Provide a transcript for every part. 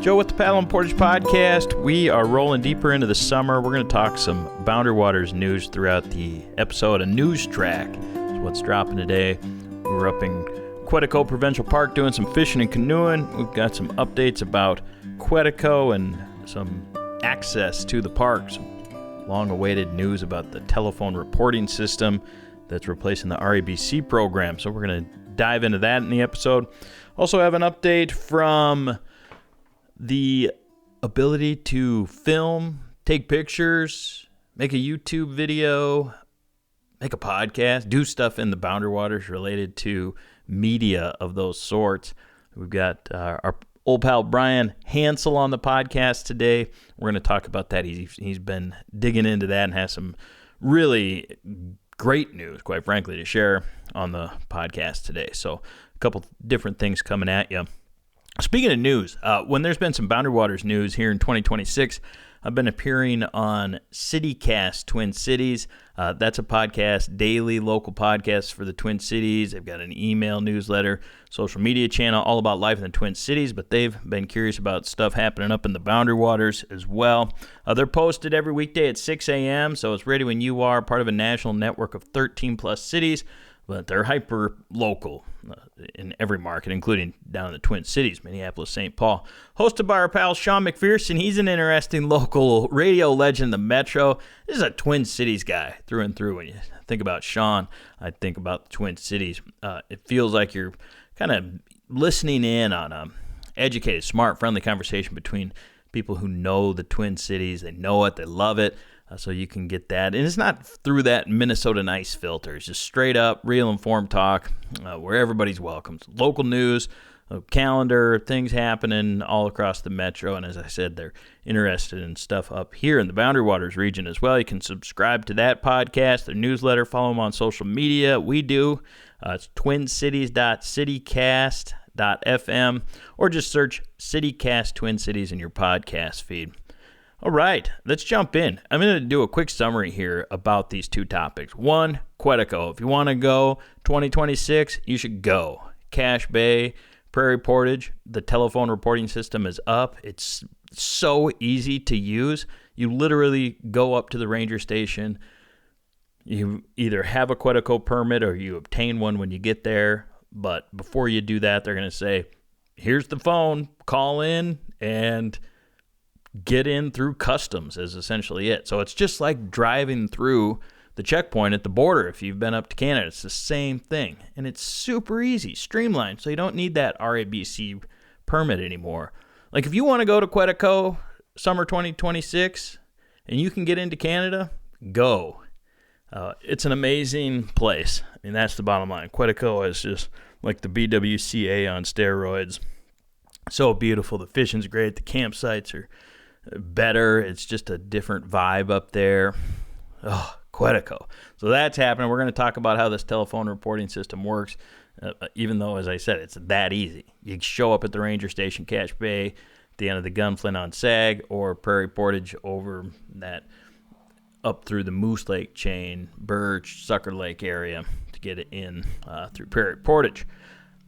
Joe with the Paddle and Portage Podcast. We are rolling deeper into the summer. We're going to talk some Boundary Waters news throughout the episode. A news track is what's dropping today. We're up in Quetico Provincial Park doing some fishing and canoeing. We've got some updates about Quetico and some access to the park. Some long-awaited news about the telephone reporting system that's replacing the RABC program. So we're going to dive into that in the episode. Also have an update from the ability to film, take pictures, make a YouTube video, make a podcast, do stuff in the Boundary Waters related to media of those sorts. We've got our old pal Bryan Hansel on the podcast today. We're going to talk about that. He's been digging into that and has some really great news, quite frankly, to share on the podcast today. So a couple different things coming at you. Speaking of news, when there's been some Boundary Waters news here in 2026, I've been appearing on CityCast Twin Cities. That's a podcast, daily local podcast for the Twin Cities. They've got an email newsletter, social media channel, all about life in the Twin Cities, but they've been curious about stuff happening up in the Boundary Waters as well. They're posted every weekday at 6 a.m., so it's ready when you are, part of a national network of 13-plus cities. But they're hyper-local in every market, including down in the Twin Cities, Minneapolis, St. Paul. Hosted by our pal Sean McPherson. He's an interesting local radio legend in the Metro. This is a Twin Cities guy through and through. When you think about Sean, I think about the Twin Cities. It feels like you're kind of listening in on a educated, smart, friendly conversation between people who know the Twin Cities. They know it. They love it. So you can get that. And it's not through that Minnesota nice filter. It's just straight up, real informed talk where everybody's welcome. Local news, a calendar, things happening all across the Metro. And as I said, they're interested in stuff up here in the Boundary Waters region as well. You can subscribe to that podcast, their newsletter, follow them on social media. We do. It's twincities.citycast.fm or just search CityCast Twin Cities in your podcast feed. All right, let's jump in. I'm going to do a quick summary here about these two topics. One, Quetico. If you want to go 2026, you should go. Cache Bay, Prairie Portage, the telephone reporting system is up. It's so easy to use. You literally go up to the ranger station. You either have a Quetico permit or you obtain one when you get there. But before you do that, they're going to say, here's the phone, call in, and get in through customs is essentially it. So it's just like driving through the checkpoint at the border. If you've been up to Canada, it's the same thing. And it's super easy, streamlined, so you don't need that RABC permit anymore. Like if you want to go to Quetico summer 2026 and you can get into Canada, go. It's an amazing place. I mean, that's the bottom line. Quetico is just like the BWCA on steroids. So beautiful. The fishing's great. The campsites are better. It's just a different vibe up there. Oh, Quetico. So that's happening. We're going to talk about how this telephone reporting system works, even though, as I said, it's that easy. You show up at the ranger station, Cache Bay, at the end of the Gunflint on Sag, or Prairie Portage over that up through the Moose Lake chain, Birch, Sucker Lake area to get it in through Prairie Portage.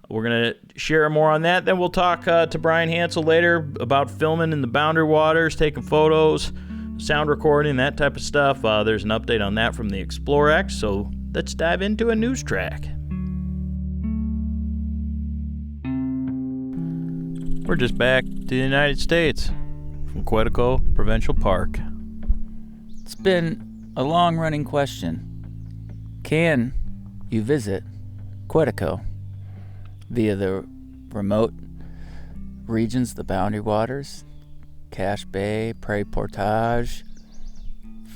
We're going to share more on that. Then we'll talk to Bryan Hansel later about filming in the Boundary Waters, taking photos, sound recording, that type of stuff. There's an update on that from the ExploreX, so let's dive into a news track. We're just back to the United States from Quetico Provincial Park. It's been a long-running question. Can you visit Quetico via the remote regions, the Boundary Waters, Cache Bay, Prairie Portage?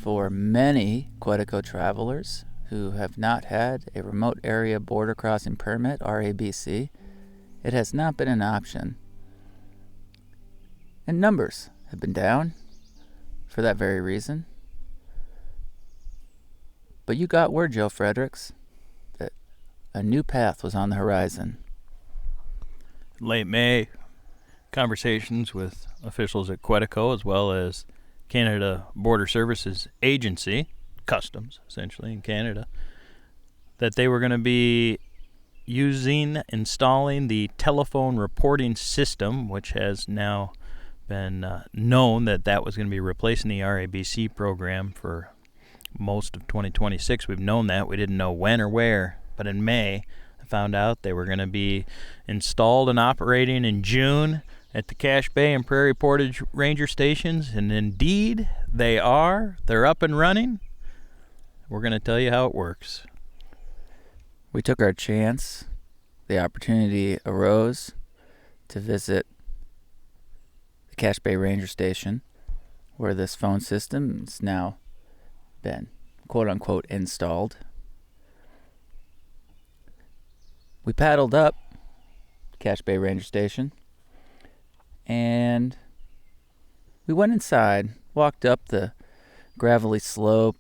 For many Quetico travelers who have not had a remote area border crossing permit, RABC, it has not been an option. And numbers have been down for that very reason. But you got word, Joe Fredericks, that a new path was on the horizon. Late May, conversations with officials at Quetico as well as Canada Border Services Agency, Customs essentially in Canada, that they were going to be installing the telephone reporting system, which has now been known that that was going to be replacing the RABC program for most of 2026. We've known that. We didn't know when or where. But in May, I found out they were going to be installed and operating in June at the Cache Bay and Prairie Portage Ranger stations. And indeed, they are. They're up and running. We're going to tell you how it works. We took our chance. The opportunity arose to visit the Cache Bay Ranger Station, where this phone system has now been quote-unquote installed. We paddled up Cache Bay Ranger Station, and we went inside, walked up the gravelly slope,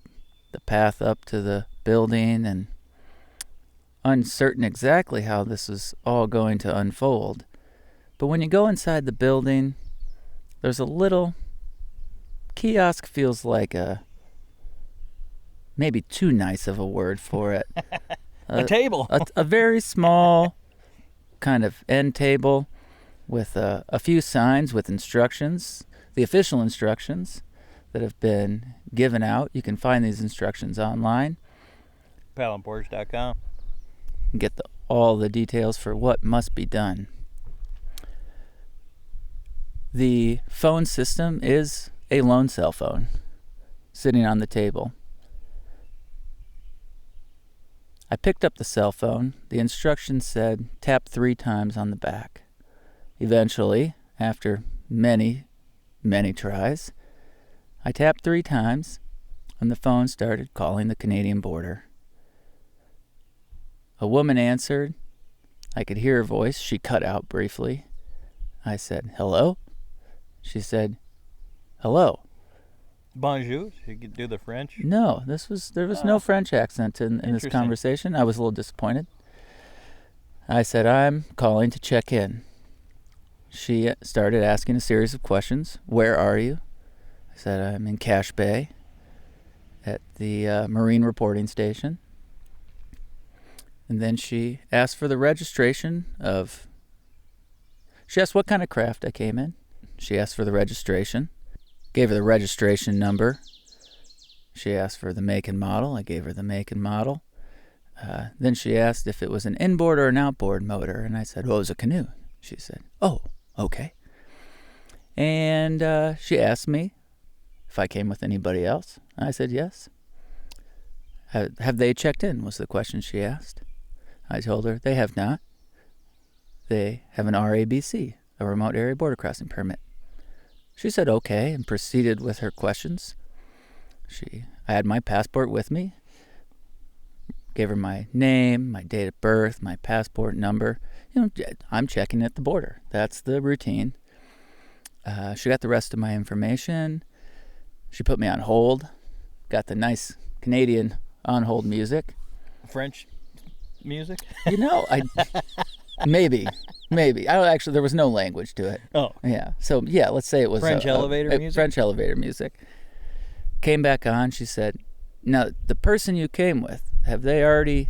the path up to the building, and uncertain exactly how this was all going to unfold. But when you go inside the building, there's a little kiosk, feels like maybe too nice of a word for it. A table. a very small kind of end table with a few signs with instructions, the official instructions that have been given out. You can find these instructions online. PaddleandPortage.com. Get all the details for what must be done. The phone system is a lone cell phone sitting on the table. I picked up the cell phone. The instructions said tap 3 times on the back. Eventually, after many, many tries, I tapped 3 times and the phone started calling the Canadian border. A woman answered. I could hear her voice. She cut out briefly. I said, hello? She said, hello. Bonjour. You could do the French. No, there was no French accent in this conversation. I was a little disappointed. I said, I'm calling to check in. She started asking a series of questions. Where are you? I said, I'm in Cache Bay at the Marine Reporting Station. And then she asked for the registration of... She asked what kind of craft I came in. She asked for the registration. Gave her the registration number. She asked for the make and model. I gave her the make and model. Then she asked if it was an inboard or an outboard motor. And I said, well, it was a canoe. She said, oh, okay. And she asked me if I came with anybody else. I said, yes. Have they checked in, was the question she asked. I told her they have not. They have an RABC, a remote area border crossing permit. She said okay and proceeded with her questions. I had my passport with me, gave her my name, my date of birth, my passport number. I'm checking at the border. That's the routine. She got the rest of my information. She put me on hold, got the nice Canadian on-hold music. French music? Maybe. Actually, there was no language to it. Oh. Yeah. So, yeah, let's say it was French elevator music? French elevator music. Came back on. She said, now, the person you came with, have they already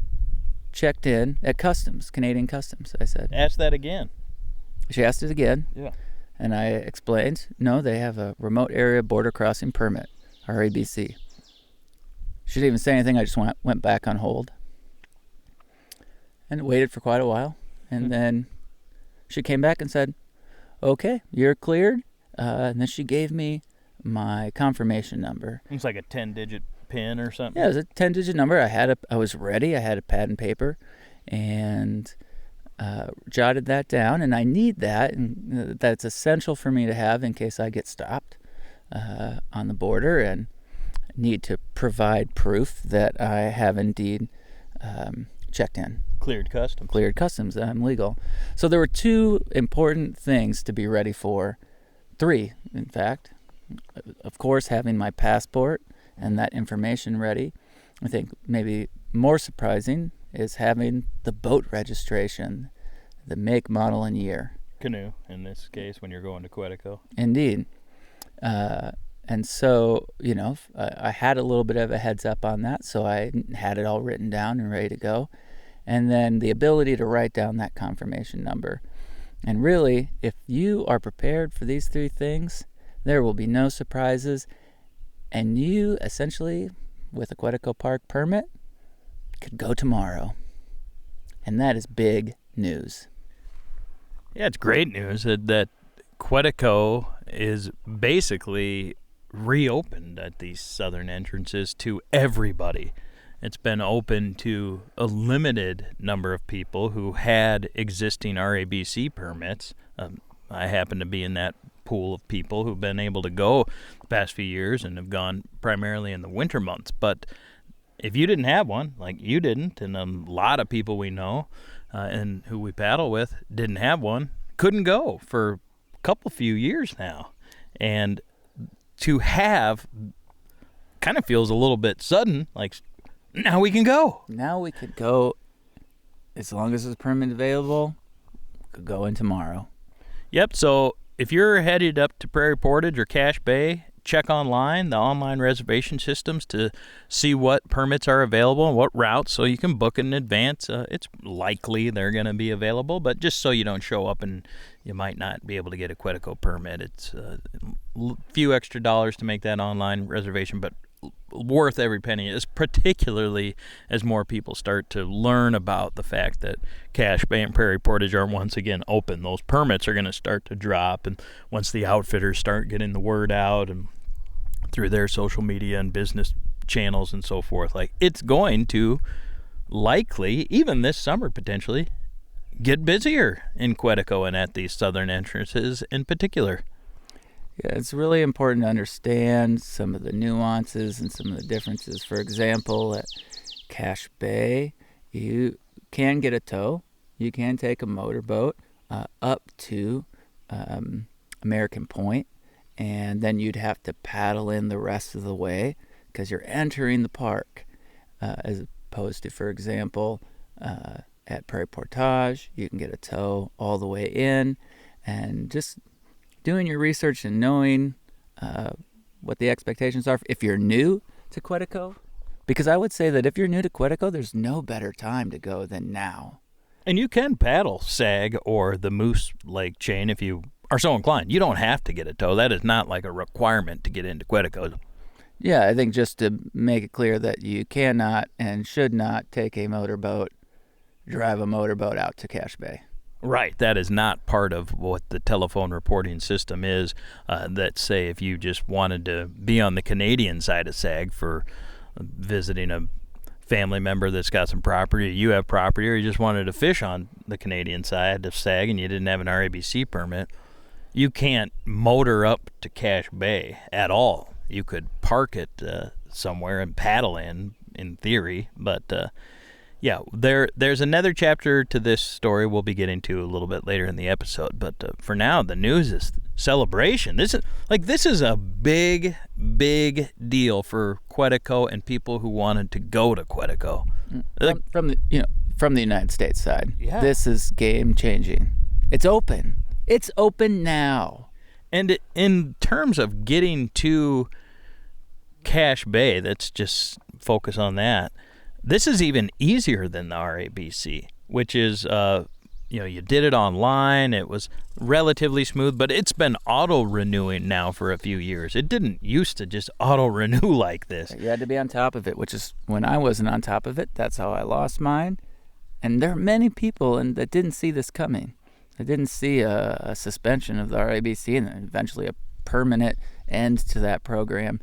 checked in at Customs, Canadian Customs? I said. Ask that again. She asked it again. Yeah. And I explained, no, they have a remote area border crossing permit, RABC. She didn't even say anything. I just went back on hold. And waited for quite a while. And then she came back and said, okay, you're cleared. And then she gave me my confirmation number. It's like a 10-digit PIN or something? Yeah, it was a 10-digit number. I was ready. I had a pad and paper and jotted that down. And I need that. And that's essential for me to have in case I get stopped on the border and need to provide proof that I have indeed checked in. Cleared customs, that I'm legal. So there were 2 important things to be ready for. 3, in fact. Of course, having my passport and that information ready. I think maybe more surprising is having the boat registration, the make, model, and year. Canoe, in this case, when you're going to Quetico. Indeed. And so, I had a little bit of a heads up on that, so I had it all written down and ready to go. And then the ability to write down that confirmation number. And really, if you are prepared for these 3 things, there will be no surprises. And you, essentially, with a Quetico Park permit, could go tomorrow. And that is big news. Yeah, it's great news that Quetico is basically reopened at these southern entrances to everybody. It's been open to a limited number of people who had existing RABC permits. I happen to be in that pool of people who've been able to go the past few years and have gone primarily in the winter months. But if you didn't have one, like you didn't, and a lot of people we know and who we paddle with didn't have one, couldn't go for a few years now. And to have kind of feels a little bit sudden, like now we can go. Now we could go, as long as there's a permit available, we could go in tomorrow. Yep, so if you're headed up to Prairie Portage or Cache Bay, check the online reservation systems to see what permits are available and what routes, so you can book in advance. It's likely they're going to be available, but just so you don't show up and you might not be able to get a Quetico permit. It's a few extra dollars to make that online reservation, but worth every penny, particularly as more people start to learn about the fact that Cache Bay and Prairie Portage are once again open. Those permits are going to start to drop, and once the outfitters start getting the word out and through their social media and business channels and so forth, like, it's going to likely, even this summer potentially, get busier in Quetico and at these southern entrances in particular. Yeah, it's really important to understand some of the nuances and some of the differences. For example, at Cache Bay, you can get a tow. You can take a motorboat up to American Point, and then you'd have to paddle in the rest of the way because you're entering the park, as opposed to, for example, at Prairie Portage, you can get a tow all the way in. And just doing your research and knowing what the expectations are if you're new to Quetico. Because I would say that if you're new to Quetico, there's no better time to go than now. And you can paddle Sag or the Moose Lake chain if you are so inclined. You don't have to get a tow. That is not like a requirement to get into Quetico. Yeah, I think just to make it clear that you cannot and should not take a motorboat, drive a motorboat out to Cache Bay. Right, that is not part of what the telephone reporting system is. That say if you just wanted to be on the Canadian side of SAG for visiting a family member that's got some property, you have property, or you just wanted to fish on the Canadian side of SAG and you didn't have an RABC permit, you can't motor up to Cache Bay at all. You could park it somewhere and paddle in theory, but yeah, there's another chapter to this story we'll be getting to a little bit later in the episode. But for now, the news is celebration. This is a big deal for Quetico and people who wanted to go to Quetico. From the United States side, yeah. This is game changing. It's open. It's open now. And in terms of getting to Cache Bay, let's just focus on that. This is even easier than the RABC, which is, you did it online. It was relatively smooth, but it's been auto-renewing now for a few years. It didn't used to just auto-renew like this. You had to be on top of it, which is when I wasn't on top of it. That's how I lost mine. And there are many people that didn't see this coming. They didn't see a suspension of the RABC and then eventually a permanent end to that program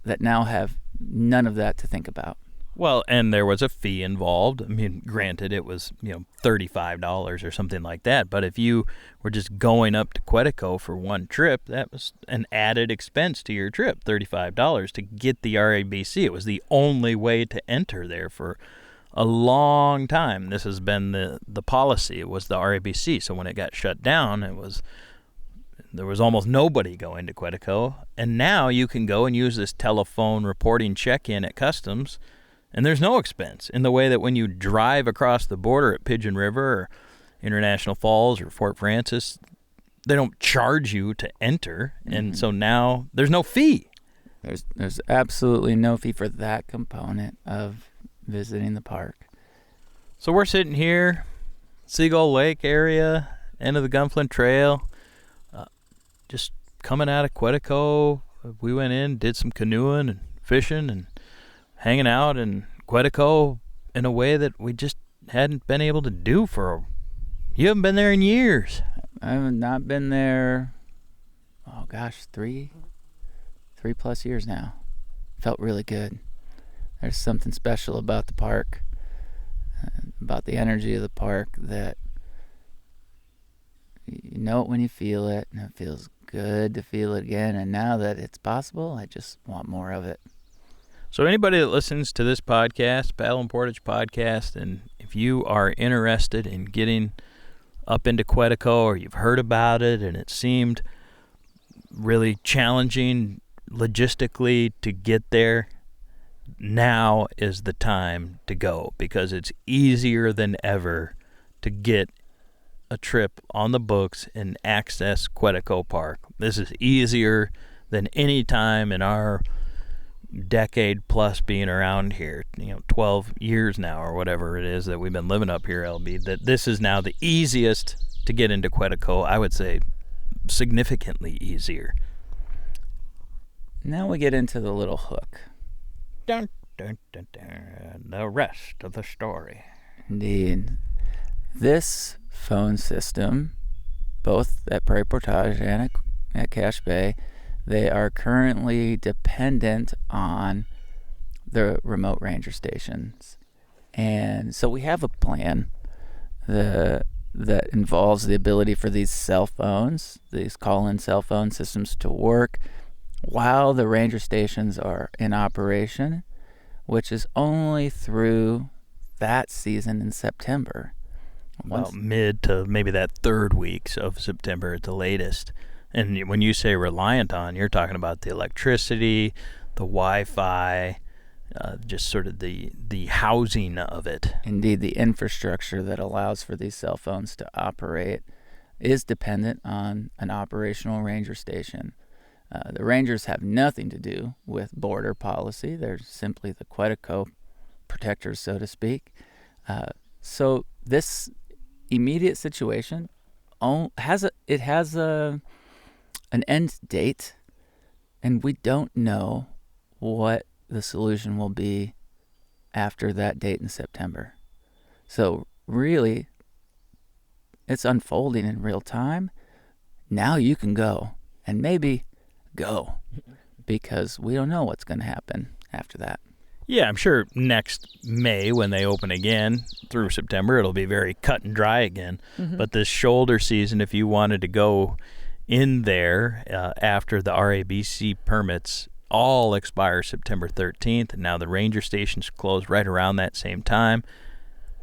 that now have none of that to think about. Well, and there was a fee involved. I mean, granted, it was, $35 or something like that. But if you were just going up to Quetico for one trip, that was an added expense to your trip, $35 to get the RABC. It was the only way to enter there for a long time. This has been the policy. It was the RABC. So when it got shut down, there was almost nobody going to Quetico. And now you can go and use this telephone reporting check-in at Customs, and there's no expense in the way that when you drive across the border at Pigeon River or International Falls or Fort Francis, they don't charge you to enter. Mm-hmm. And so now there's no fee. There's absolutely no fee for that component of visiting the park. So we're sitting here Seagull Lake area, end of the Gunflint Trail. Just coming out of Quetico, we went in, did some canoeing and fishing and hanging out in Quetico in a way that we just hadn't been able to do you haven't been there in years. I have not been there, 3+ years now. Felt really good. There's something special about the park, about the energy of the park, that you know it when you feel it, and it feels good to feel it again. And now that it's possible, I just want more of it. So anybody that listens to this podcast, Paddle and Portage podcast, and if you are interested in getting up into Quetico, or you've heard about it and it seemed really challenging logistically to get there, now is the time to go, because it's easier than ever to get a trip on the books and access Quetico Park. This is easier than any time in our decade plus being around here, 12 years now or whatever it is that we've been living up here, LB, that this is now the easiest to get into Quetico. I would say significantly easier. Now we get into the little hook. Dun, dun, dun, dun, the rest of the story. Indeed. This phone system, both at Prairie Portage and at Cache Bay, they are currently dependent on the remote ranger stations. And so we have a plan that involves the ability for these cell phones, these call-in cell phone systems, to work while the ranger stations are in operation, which is only through that season in September. About mid to maybe that third weeks of September at the latest. And when you say reliant on, you're talking about the electricity, the Wi-Fi, just sort of the housing of it. Indeed, the infrastructure that allows for these cell phones to operate is dependent on an operational ranger station. The rangers have nothing to do with border policy. They're simply the Quetico protectors, so to speak. So this immediate situation has an end date, and we don't know what the solution will be after that date in September. So really, it's unfolding in real time. Now you can go, and maybe go, because we don't know what's going to happen after that. Yeah, I'm sure next May, when they open again through September, it'll be very cut and dry again. Mm-hmm. But this shoulder season, if you wanted to go in there after the RABC permits all expire September 13th, and now the ranger stations close right around that same time,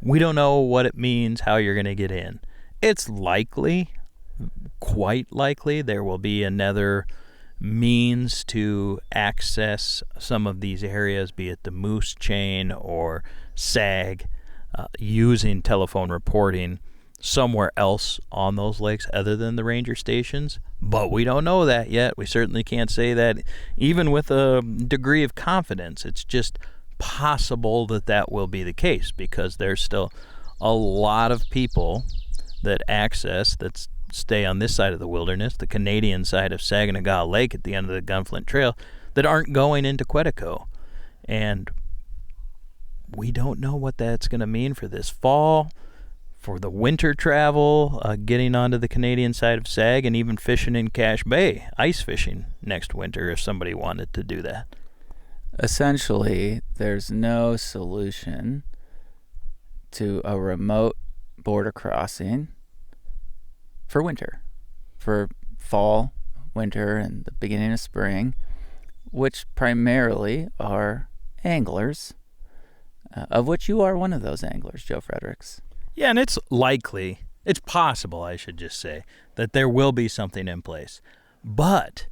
we don't know what it means, how you're going to get in. It's likely, quite likely, there will be another means to access some of these areas, be it the Moose Chain or SAG, using telephone reporting somewhere else on those lakes other than the ranger stations. But we don't know that yet. We certainly can't say that even with a degree of confidence. It's just possible that will be the case, because there's still a lot of people that stay on this side of the wilderness, the Canadian side of Saginaw Lake at the end of the Gunflint Trail, that aren't going into Quetico. And we don't know what that's going to mean for this fall, for the winter travel, getting onto the Canadian side of Sag, and even fishing in Cache Bay, ice fishing next winter if somebody wanted to do that. Essentially, there's no solution to a remote border crossing for winter, for fall, winter, and the beginning of spring, which primarily are anglers, of which you are one of those anglers, Joe Fredericks. Yeah, and it's possible, I should just say, that there will be something in place. But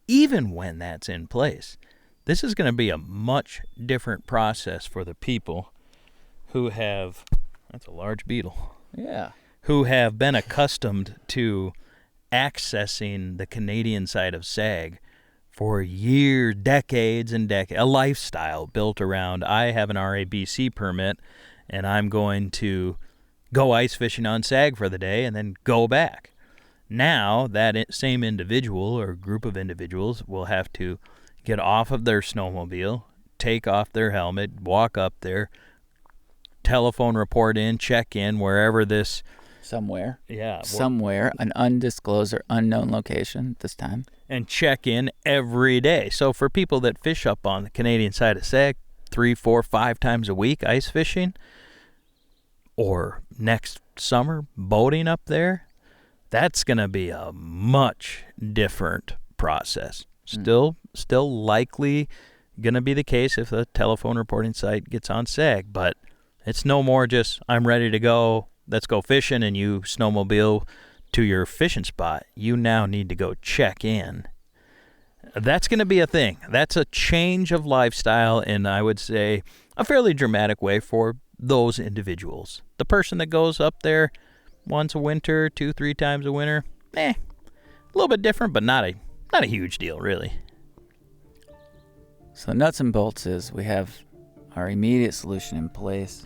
even when that's in place, this is going to be a much different process for the people who have, that's a large beetle. Yeah. Who have been accustomed to accessing the Canadian side of Sag for years, decades and decades, a lifestyle built around, I have an RABC permit, and I'm going to go ice fishing on Sag for the day and then go back. Now, that same individual or group of individuals will have to get off of their snowmobile, take off their helmet, walk up there, telephone report in, check in, wherever this... Somewhere. Yeah. Somewhere, an undisclosed or unknown location this time. And check in every day. So for people that fish up on the Canadian side of Sag 3, 4, 5 times a week ice fishing, or next summer boating up there, that's going to be a much different process. Still likely going to be the case if the telephone reporting site gets on Sag, but it's no more just, I'm ready to go, let's go fishing, and you snowmobile to your fishing spot. You now need to go check in. That's going to be a thing. That's a change of lifestyle, and I would say a fairly dramatic way for those individuals. The person that goes up there once a winter, 2, 3 times a winter, a little bit different, but not a huge deal, really. So nuts and bolts is we have our immediate solution in place,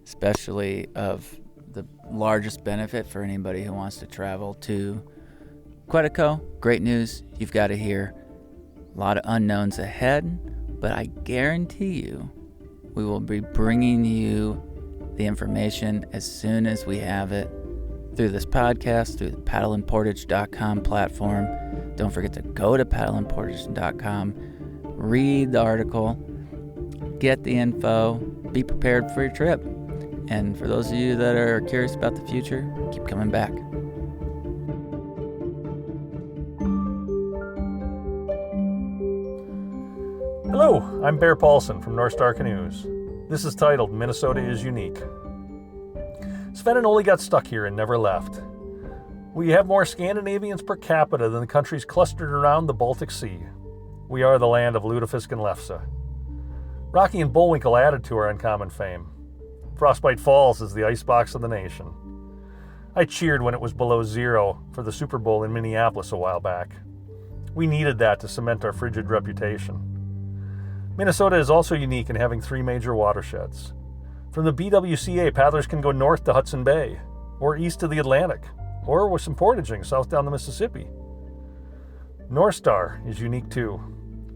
especially of the largest benefit for anybody who wants to travel to Quetico. Great news, you've got to hear a lot of unknowns ahead, but I guarantee you we will be bringing you the information as soon as we have it through this podcast, through the paddleandportage.com platform. Don't forget to go to paddleandportage.com, read the article, get the info, be prepared for your trip. And for those of you that are curious about the future, keep coming back. Hello, I'm Bear Paulson from North Star Canoes. This is titled Minnesota is Unique. Sven and Ole got stuck here and never left. We have more Scandinavians per capita than the countries clustered around the Baltic Sea. We are the land of Lutefisk and Lefse. Rocky and Bullwinkle added to our uncommon fame. Frostbite Falls is the icebox of the nation. I cheered when it was below zero for the Super Bowl in Minneapolis a while back. We needed that to cement our frigid reputation. Minnesota is also unique in having 3 major watersheds. From the BWCA, paddlers can go north to Hudson Bay, or east to the Atlantic, or with some portaging south down the Mississippi. North Star is unique too.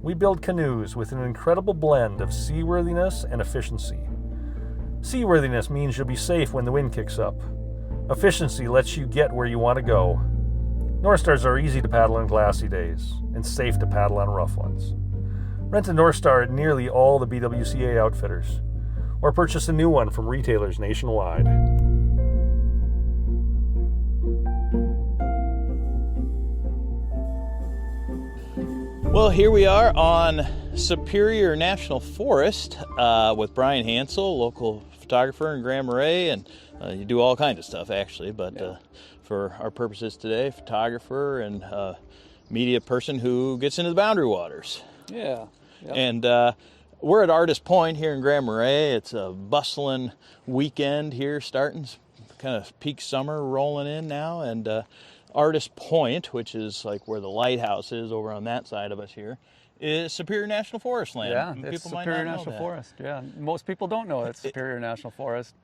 We build canoes with an incredible blend of seaworthiness and efficiency. Seaworthiness means you'll be safe when the wind kicks up. Efficiency lets you get where you want to go. North Stars are easy to paddle on glassy days, and safe to paddle on rough ones. Rent a North Star at nearly all the BWCA outfitters, or purchase a new one from retailers nationwide. Well, here we are on Superior National Forest with Bryan Hansel, local photographer in Grand Marais, and you do all kinds of stuff actually, but for our purposes today, photographer and media person who gets into the boundary waters. Yeah. Yep. And we're at Artist Point here in Grand Marais. It's a bustling weekend here starting, kind of peak summer rolling in now, and Artist Point, which is like where the lighthouse is over on that side of us here, is Superior National Forest land. Yeah, People it's might Superior not know National that. Forest. Yeah, most people don't know it's Superior National Forest.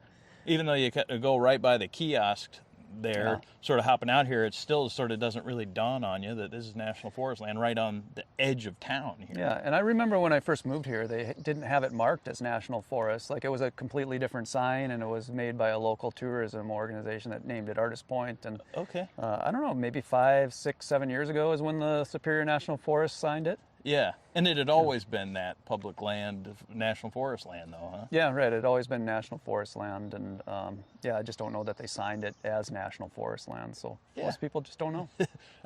Even though you go right by the kiosk there, Yeah. sort of hopping out here, it still sort of doesn't really dawn on you that this is National Forest land right on the edge of town here. Yeah, and I remember when I first moved here, they didn't have it marked as National Forest. Like, it was a completely different sign, and it was made by a local tourism organization that named it Artist Point. And Okay. I don't know, maybe 5, 6, 7 years ago is when the Superior National Forest signed it. Yeah, and it had always been that public land, National Forest land, though, huh? Yeah, right. It had always been National Forest land, and I just don't know that they signed it as National Forest land. So Yeah. most people just don't know.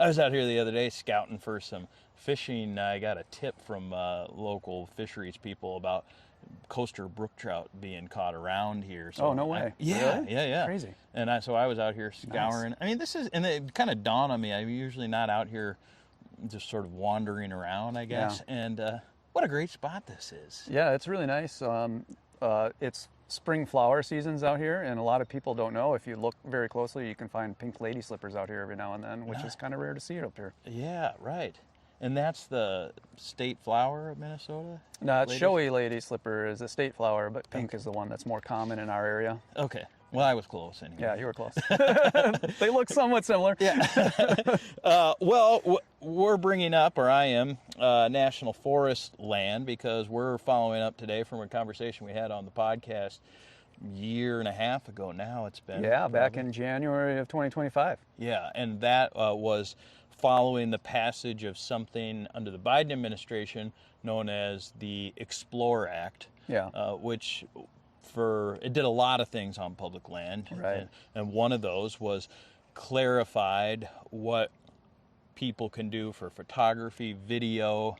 I was out here the other day scouting for some fishing. I got a tip from local fisheries people about coaster brook trout being caught around here. So Oh, no way. Yeah, Really? yeah. Crazy. And so I was out here scouring. I mean, and it kind of dawned on me. I'm usually not out here just sort of wandering around, I guess. Yeah. And what a great spot this is. Yeah, it's really nice. It's spring flower seasons out here, and a lot of people don't know. If you look very closely, you can find pink lady slippers out here every now and then, which is kind of rare to see it up here. Yeah, right. And that's the state flower of Minnesota? No, it's Lady- showy lady slipper is a state flower, but pink is the one that's more common in our area. Okay. Well, I was close anyway. Yeah, you were close. They look somewhat similar. Yeah. We're bringing up, or I am, national forest land because we're following up today from a conversation we had on the podcast year and a half ago now it's been. Yeah, back in January of 2025. Yeah, and that was following the passage of something under the Biden administration known as the Explore Act, which it did a lot of things on public land. Right. And one of those was clarified what people can do for photography, video,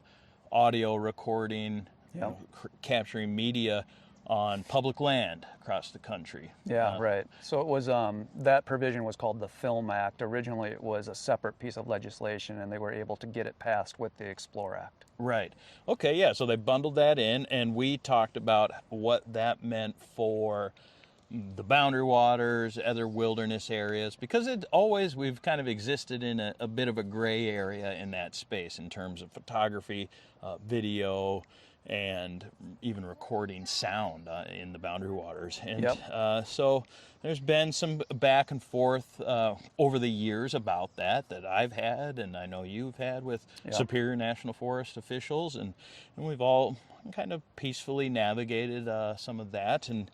audio recording, capturing media on public land across the country. Yeah, right. So it was, that provision was called the Film Act. Originally it was a separate piece of legislation, and they were able to get it passed with the Explore Act. Right. Okay, yeah, so they bundled that in, and we talked about what that meant for the boundary waters, other wilderness areas, because we've kind of existed in a bit of a gray area in that space in terms of photography, video, and even recording sound in the boundary waters. And so there's been some back and forth over the years about that I've had, and I know you've had with Superior National Forest officials, and we've all kind of peacefully navigated some of that. And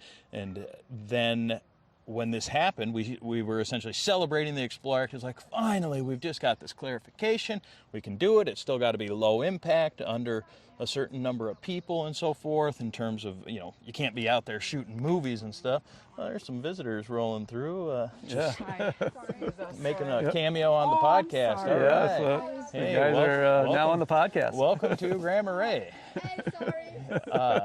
then when this happened, we were essentially celebrating the Explore Act. It's like, finally, we've just got this clarification. We can do it. It's still got to be low impact under a certain number of people and so forth in terms of, you can't be out there shooting movies and stuff. Well, there's some visitors rolling through, making a cameo on the podcast. All right. So hey, you guys are now on the podcast. Welcome to Grand Marais. Hey, sorry.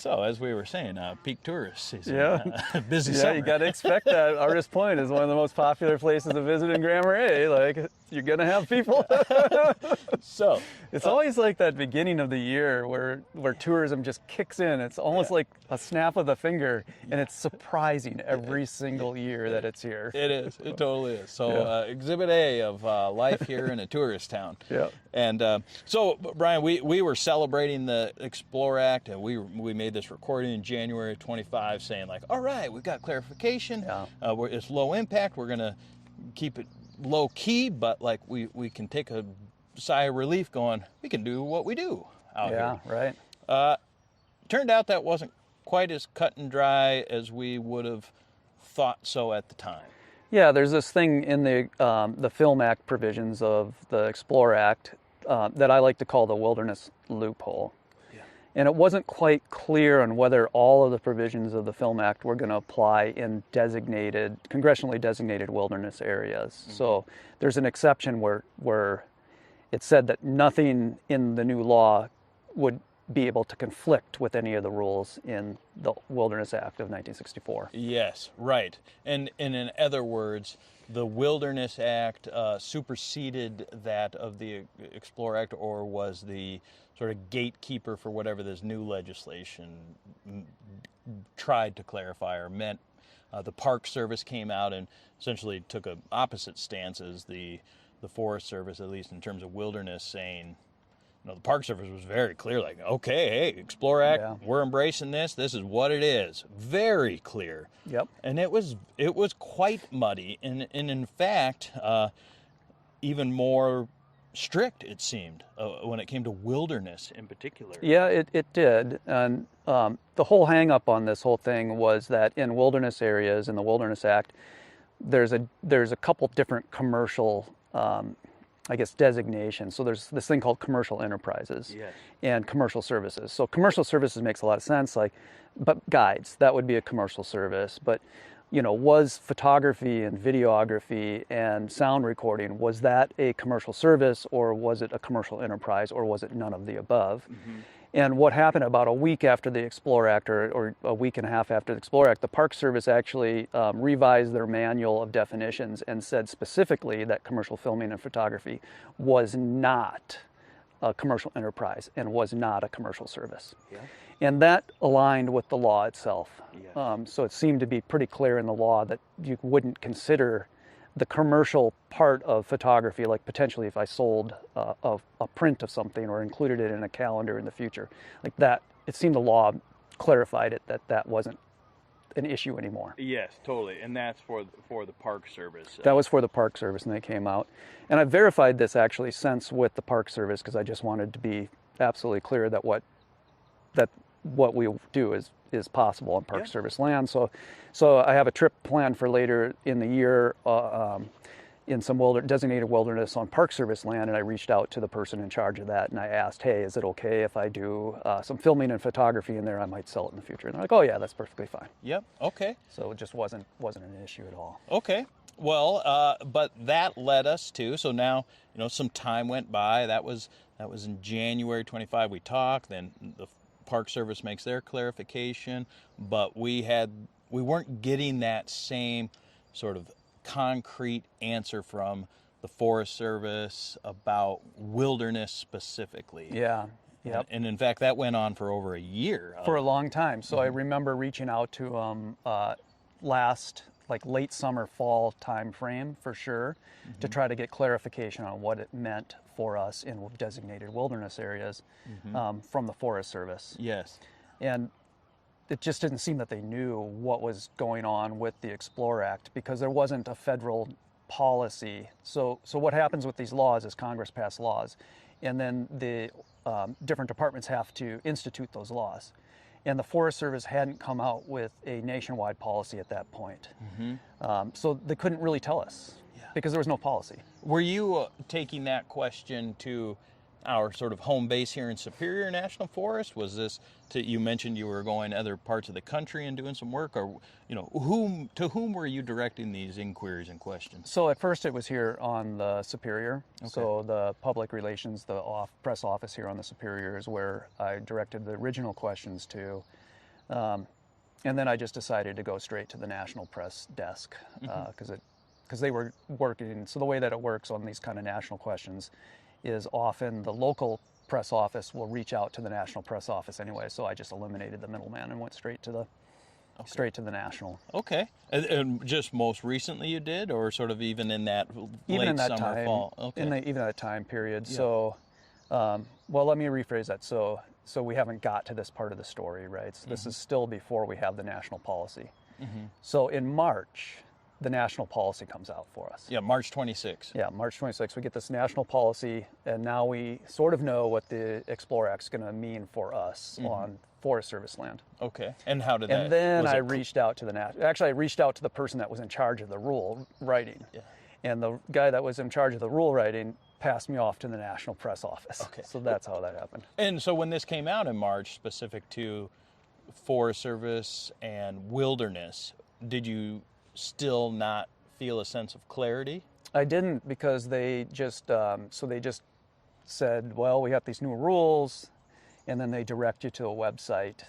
So, as we were saying, peak tourist season. Busy summer. Yeah, you got to expect that. Artist Point is one of the most popular places to visit in Grand Marais. Like, you're going to have people. So it's always like that beginning of the year where tourism just kicks in. It's almost like a snap of the finger, and it's surprising every single year that it's here. It is. It totally is. So Exhibit A of life here in a tourist town. Yeah. And so, Brian, we were celebrating the Explore Act, and we made this recording in January of 25 saying, like, all right, we've got clarification. It's low impact. We're going to keep it low key, but like we can take a sigh of relief going, we can do what we do out here. Yeah, right. Turned out that wasn't quite as cut and dry as we would have thought so at the time. Yeah, there's this thing in the Film Act provisions of the Explore Act that I like to call the wilderness loophole. And it wasn't quite clear on whether all of the provisions of the Film Act were going to apply in congressionally designated wilderness areas. Mm-hmm. So there's an exception where it said that nothing in the new law would be able to conflict with any of the rules in the Wilderness Act of 1964. Yes, right. And in other words, the Wilderness Act superseded that of the Explore Act, or was the sort of gatekeeper for whatever this new legislation tried to clarify or meant. The Park Service came out and essentially took an opposite stance as the Forest Service, at least in terms of wilderness, saying, the Park Service was very clear, like, okay, hey, Explore Act, we're embracing this. This is what it is. Very clear. Yep. And it was quite muddy, and in fact, even more strict, it seemed, when it came to wilderness in particular. Yeah, it did. And the whole hang-up on this whole thing was that in wilderness areas, in the Wilderness Act, there's a couple different commercial designations. So there's this thing called commercial enterprises and commercial services. So commercial services makes a lot of sense, but guides, that would be a commercial service. But, was photography and videography and sound recording, was that a commercial service, or was it a commercial enterprise, or was it none of the above? Mm-hmm. And what happened about a week after the Explore Act, or a week and a half after the Explore Act, the Park Service actually revised their manual of definitions and said specifically that commercial filming and photography was not a commercial enterprise and was not a commercial service. Yeah. And that aligned with the law itself. Yes. So it seemed to be pretty clear in the law that you wouldn't consider the commercial part of photography, like potentially if I sold a print of something or included it in a calendar in the future, like that, it seemed the law clarified it that wasn't an issue anymore. Yes, totally. And that's for the Park Service. That was for the Park Service, and they came out. And I verified this actually since with the Park Service, because I just wanted to be absolutely clear that what we do is possible on Park Service land. So I have a trip planned for later in the year in some designated wilderness on Park Service land, and I reached out to the person in charge of that, and I asked, hey, is it okay if I do some filming and photography in there? I might sell it in the future. And they're like, oh yeah, that's perfectly fine. Yep. Okay. So it just wasn't an issue at all. Okay. Well, but that led us to, so now, some time went by. That was in January 25 we talked, then the Park Service makes their clarification, but we weren't getting that same sort of concrete answer from the Forest Service about wilderness specifically. Yeah. Yep. And in fact, that went on for over a year. For a long time. So I remember reaching out to late summer, fall time frame for sure, to try to get clarification on what it meant for us in designated wilderness areas from the Forest Service. Yes. And it just didn't seem that they knew what was going on with the Explore Act, because there wasn't a federal policy. So what happens with these laws is Congress passed laws, and then the different departments have to institute those laws. And the Forest Service hadn't come out with a nationwide policy at that point. So they couldn't really tell us because there was no policy. Were you taking that question to our sort of home base here in Superior National Forest? Was this you mentioned you were going to other parts of the country and doing some work, or to whom were you directing these inquiries and questions? So at first it was here on the Superior. Okay. So the public relations, the press office here on the Superior is where I directed the original questions to. And then I just decided to go straight to the National Press desk because they were working. So the way that it works on these kind of national questions is often the local press office will reach out to the national press office anyway. So I just eliminated the middleman and went straight to the national. Okay. And just most recently you did, or sort of even in that late summer, fall? Okay. Even that time period. Yeah. So, well, let me rephrase that. So we haven't got to this part of the story, right? So this is still before we have the national policy. So in March, the national policy comes out for us. Yeah, March 26. Yeah, March 26. We get this national policy, and now we sort of know what the Explore Act is going to mean for us on Forest Service land. Okay. And how did that? And then I reached out to I reached out to the person that was in charge of the rule writing. Yeah. And the guy that was in charge of the rule writing passed me off to the National Press Office. Okay. So that's how that happened. And so when this came out in March, specific to Forest Service and wilderness, did you still not feel a sense of clarity? I didn't, because they just said, well, we have these new rules, and then they direct you to a website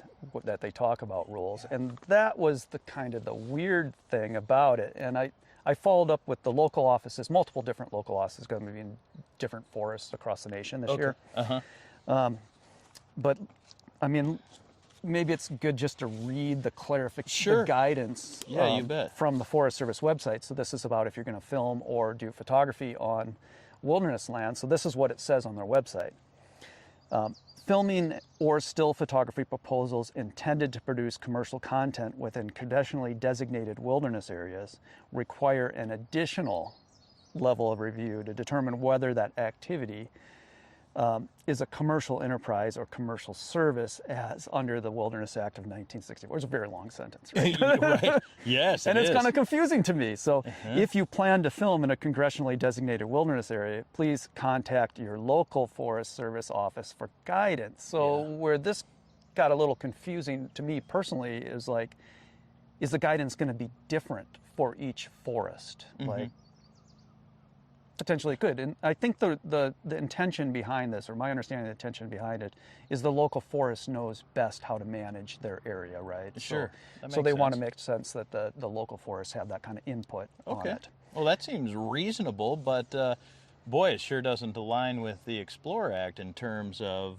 that they talk about rules. And that was the weird thing about it. And I followed up with the local offices, multiple different local offices, going to be in different forests across the nation this year. But I mean, maybe it's good just to read the clarification, the guidance you bet. From the Forest Service website. So this is about if you're going to film or do photography on wilderness land. So this is what it says on their website. Filming or still photography proposals intended to produce commercial content within conditionally designated wilderness areas require an additional level of review to determine whether that activity is a commercial enterprise or commercial service as under the Wilderness Act of 1964. It's a very long sentence, right? Right. Yes, and it's kind of confusing to me. So if you plan to film in a congressionally designated wilderness area, please contact your local Forest Service office for guidance. So where this got a little confusing to me personally is like, is the guidance going to be different for each forest? Like, potentially it could. And I think the intention behind this, or my understanding of the intention behind it, is the local forest knows best how to manage their area, right? Sure. So they want to make sense that the local forests have that kind of input on it. Well, that seems reasonable, but boy, it sure doesn't align with the Explore Act in terms of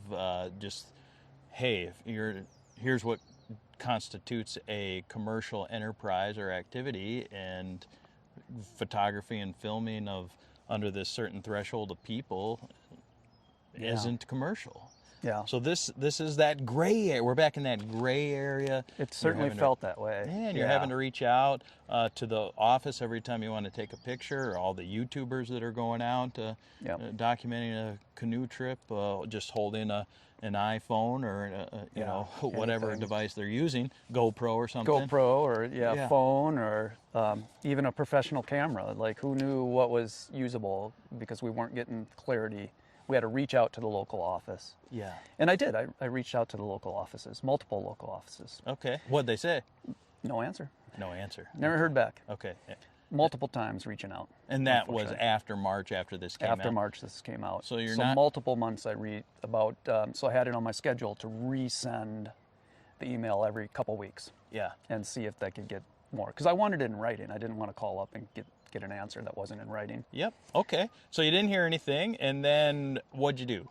just, hey, here's what constitutes a commercial enterprise or activity, and photography and filming of under this certain threshold of people isn't commercial. Yeah. So this is that gray area. We're back in that gray area. It certainly felt that way. And you're having to reach out to the office every time you want to take a picture, or all the YouTubers that are going out documenting a canoe trip, just holding an iPhone or you know, whatever device they're using, GoPro or something. GoPro or phone or even a professional camera. Like, who knew what was usable, because we weren't getting clarity. We had to reach out to the local office. Yeah. And I did. I reached out to the local offices, multiple local offices. Okay. What'd they say? No answer. No answer. Never heard back. Okay. Multiple times reaching out. And that was after March, after this came out? After March, this came out. So multiple months I read about, so I had it on my schedule to resend the email every couple weeks. Yeah. And see if they could get more. Because I wanted it in writing. I didn't want to call up and get an answer that wasn't in writing. Yep. Okay. So you didn't hear anything, and then what'd you do?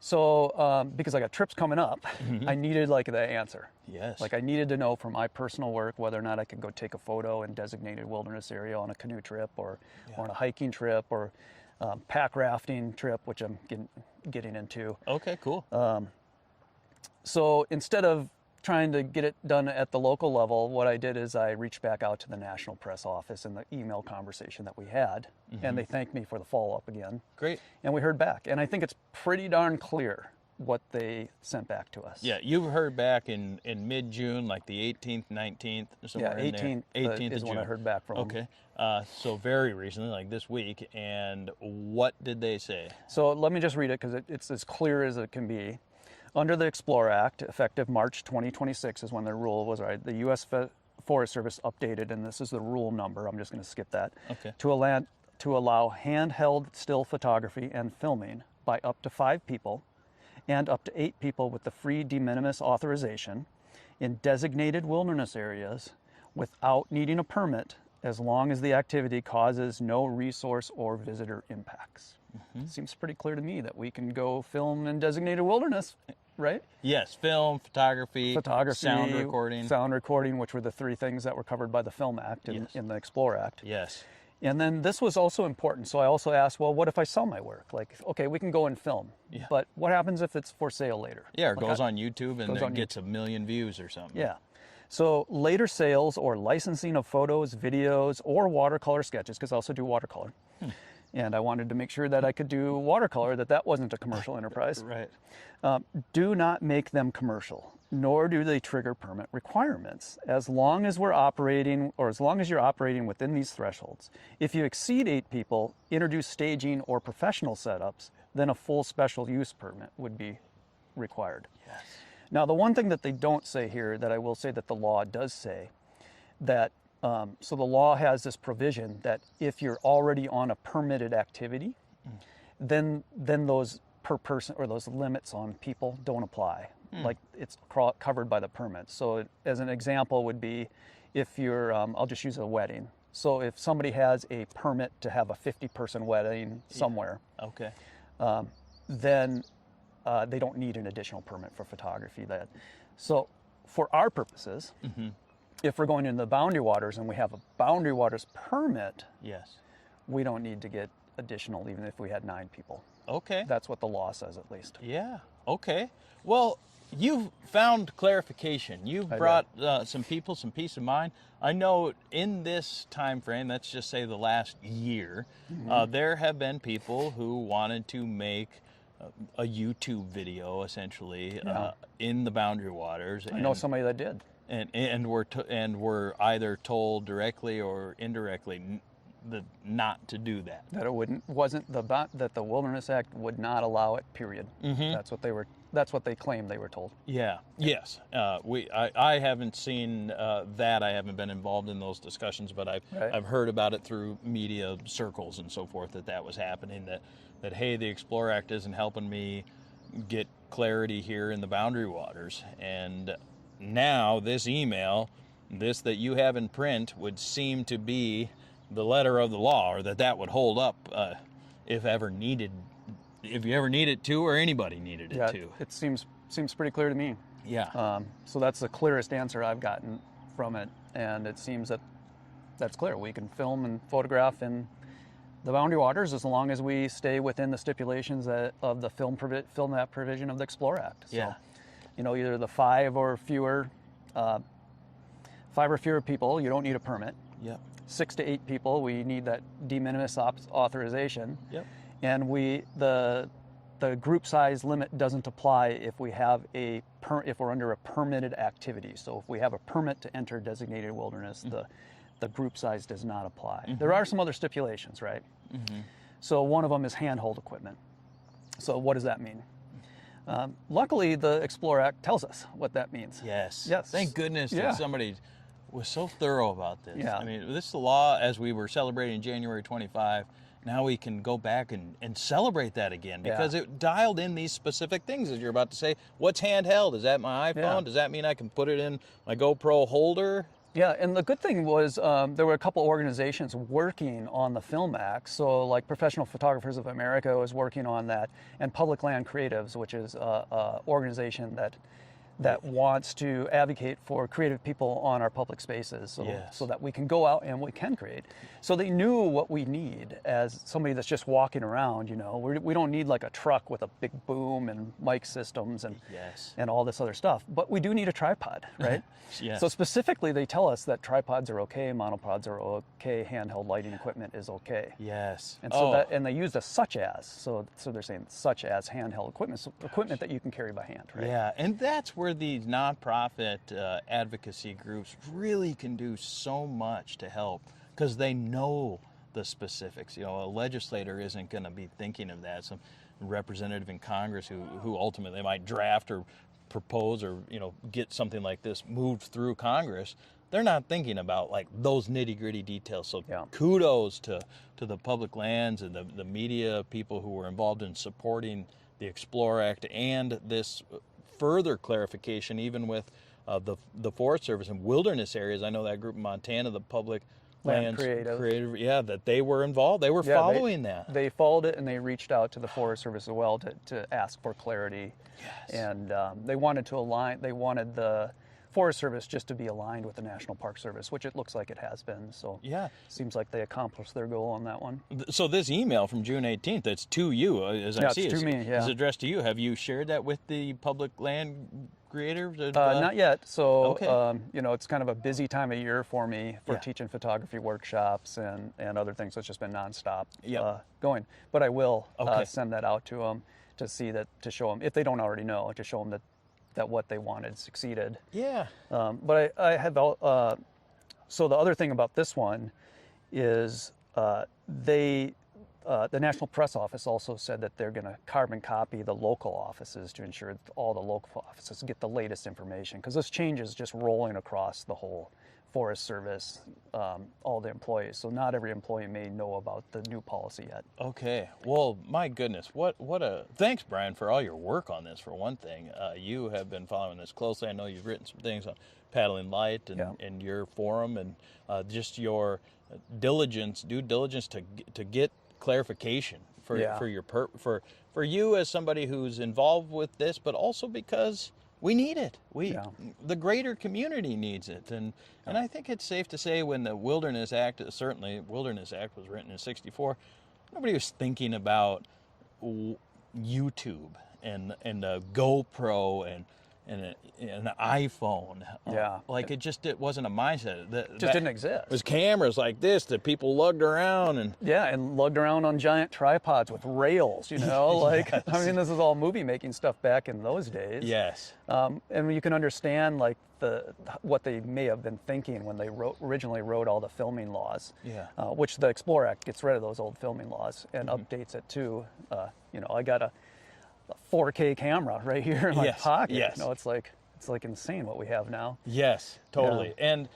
So because I got trips coming up, I needed like the answer. Yes. Like, I needed to know from my personal work whether or not I could go take a photo in designated wilderness area on a canoe trip or on a hiking trip or pack rafting trip, which I'm getting into. Okay, cool. So instead of trying to get it done at the local level, what I did is I reached back out to the National Press Office in the email conversation that we had, and they thanked me for the follow-up again. Great. And we heard back, and I think it's pretty darn clear what they sent back to us. Yeah, you heard back in mid-June, like the 18th, 19th, somewhere in there. 18th is when I heard back from them. Okay, so very recently, like this week, and what did they say? So let me just read it, because it's as clear as it can be. Under the Explore Act, effective March 2026 is when the rule was, right, the U.S. Forest Service updated, and this is the rule number, I'm just going to skip that, to allow handheld still photography and filming by up to 5 people and up to 8 people with the free de minimis authorization in designated wilderness areas without needing a permit, as long as the activity causes no resource or visitor impacts. Seems pretty clear to me that we can go film in designated wilderness, right? Yes, film, photography, sound recording, which were the 3 things that were covered by the Film Act in the Explore Act. Yes. And then this was also important. So I also asked, well, what if I sell my work? Like, okay, we can go and film, but what happens if it's for sale later? Yeah, or goes on YouTube and then gets 1 million views or something. Yeah. So later sales or licensing of photos, videos, or watercolor sketches, because I also do watercolor. And I wanted to make sure that I could do watercolor, that wasn't a commercial enterprise. Right. Do not make them commercial, nor do they trigger permit requirements, as long as we're operating, or as long as you're operating within these thresholds. If you exceed 8 people, introduce staging or professional setups, then a full special use permit would be required. Yes. Now, the one thing that they don't say here, that I will say that the law does say, that so the law has this provision that if you're already on a permitted activity, then those per person, or those limits on people, don't apply. Like, it's covered by the permit. So as an example would be, if you're, I'll just use a wedding. So if somebody has a permit to have a 50-person wedding somewhere, then they don't need an additional permit for photography. So for our purposes, if we're going into the boundary waters and we have a boundary waters permit, we don't need to get additional, even if we had 9 people. Okay. That's what the law says, at least. Yeah. Okay. Well, you've found clarification. You've brought some people some peace of mind. I know in this time frame, let's just say the last year, there have been people who wanted to make a YouTube video, essentially, in the boundary waters. I know somebody that did. And were either told directly or indirectly not to do that. That it wasn't that the Wilderness Act would not allow it. Period. That's what they claimed they were told. Yeah. Yes. I haven't seen that. I haven't been involved in those discussions, but I've heard about it through media circles and so forth, that was happening. That hey, the Explore Act isn't helping me get clarity here in the boundary waters, and now this email, this that you have in print, would seem to be the letter of the law, or that would hold up if you ever needed to, or anybody needed it to. It seems pretty clear to me. Yeah. So that's the clearest answer I've gotten from it, and it seems that's clear. We can film and photograph in The boundary waters, as long as we stay within the stipulations of the film act provision of the Explore Act. So, Yeah. Either the five or fewer people, you don't need a permit. Yep. 6 to 8 people, we need that de minimis authorization. Yep. And the group size limit doesn't apply if we have if we're under a permitted activity. So if we have a permit to enter designated wilderness, the group size does not apply. There are some other stipulations, right? So one of them is handheld equipment. So what does that mean? Luckily, the Explore Act tells us what that means. Yes. Yes. Thank goodness Yeah. that somebody was so thorough about this. Yeah. I mean, this is the law as we were celebrating January 25. Now we can go back and celebrate that again because it dialed in these specific things, as you're about to say. What's handheld? Is that my iPhone? Yeah. Does that mean I can put it in my GoPro holder? Yeah, and the good thing was there were a couple organizations working on the Film Act. So like Professional Photographers of America was working on that, and Public Land Creatives, which is an organization that wants to advocate for creative people on our public spaces so that we can go out and we can create. So they knew what we need as somebody that's just walking around, We don't need like a truck with a big boom and mic systems and all this other stuff, but we do need a tripod, right? Yes. So specifically they tell us that tripods are okay, monopods are okay, handheld lighting equipment is okay. Yes. And so and they use the such as, so they're saying such as handheld equipment, so equipment that you can carry by hand, right? Yeah, and that's where these nonprofit advocacy groups really can do so much to help because they know the specifics. A legislator isn't going to be thinking of that. Some representative in Congress who ultimately might draft or propose or get something like this moved through Congress, they're not thinking about like those nitty-gritty details. So kudos to the public lands and the media people who were involved in supporting the Explore Act and this further clarification, even with the Forest Service and wilderness areas. I know that group in Montana, the Public Land Lands Creative, that they were involved. They were following that. They followed it and they reached out to the Forest Service as well to ask for clarity. Yes. And they wanted to align. They wanted the Forest Service just to be aligned with the National Park Service, which it looks like it has been. So seems like they accomplished their goal on that one. So this email from June 18th, that's to you, as I see it. It's to me, It's addressed to you. Have you shared that with the Public Land Creators? Not yet. So, Okay. it's kind of a busy time of year for me for teaching photography workshops and other things. So it's just been nonstop going. But I will send that out to them to show them, if they don't already know, to show them that what they wanted succeeded. Yeah. But I have, so the other thing about this one is the National Press Office also said that they're going to carbon copy the local offices to ensure that all the local offices get the latest information, because this change is just rolling across the whole Forest Service, all the employees. So not every employee may know about the new policy yet. Okay. Well, my goodness, thanks, Bryan, for all your work on this, for one thing. You have been following this closely. I know you've written some things on Paddling Light and your forum, and just your due diligence to get clarification for you as somebody who's involved with this, but also because we need it. The greater community needs it, and I think it's safe to say when the Wilderness Act was written in '64, nobody was thinking about YouTube and a GoPro and an iPhone. It wasn't a mindset. That didn't exist. It was cameras like this that people lugged around and lugged around on giant tripods with rails, I mean, this is all movie making stuff back in those days. Yes. And you can understand what they may have been thinking when they originally wrote all the filming laws. Which the Explore Act gets rid of those old filming laws and updates it too. I got a 4K camera right here in my pocket. Yes. It's like insane what we have now. Yes, totally. And